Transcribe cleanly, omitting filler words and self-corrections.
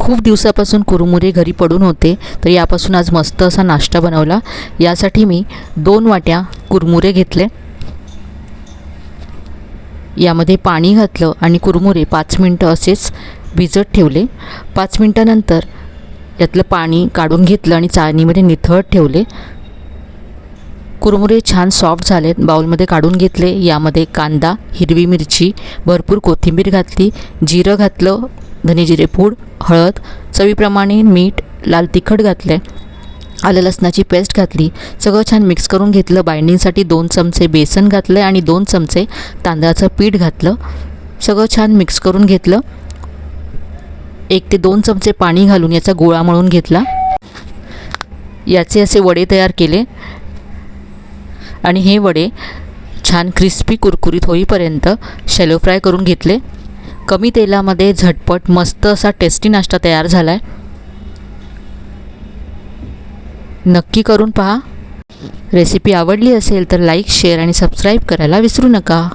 खूप दिवसापासून कुरमुरे घरी पडून होते, तर यापासून आज मस्त असा नाश्ता बनवला। यासाठी मी 2 वाट्या कुरमुरे घेतले, यामध्ये पाणी घातलं आणि कुरमुरे 5 मिनटं असेच भिजत ठेवले। 5 मिनटानंतर यातलं पाणी काढून घेतलं आणि चाळणीमध्ये निथळत ठेवले। कुरमुरे छान सॉफ्ट झालेत, बाउलमध्ये काढून घेतले। यामध्ये कांदा, हिरवी मिरची, भरपूर कोथिंबीर घातली, जिरं घातलं, धने जिरे पूड, हळद, चवीप्रमाणे मीठ, लाल तिखट घातले, आलं लसणाची पेस्ट घातली। सगळं छान मिक्स करून घेतलं। बाइंडिंगसाठी 2 चमचे बेसन घातले आणि 2 चमचे तांदळाचं पीठ घातलं। सगळं छान मिक्स करून घेतलं। 1 ते 2 चमचे पाणी घालून याचा गोळा मळून घेतला। याचे असे वडे तयार केले आणि हे वडे छान क्रिस्पी कुरकुरीत होईपर्यंत शॅलो फ्राय करून घेतले। कमी तेलामध्ये झटपट मस्त असा टेस्टी नाश्ता तयार झाला आहे। नक्की करून पहा। रेसिपी आवडली असेल तर लाईक, शेअर आणि सबस्क्राईब करायला विसरू नका।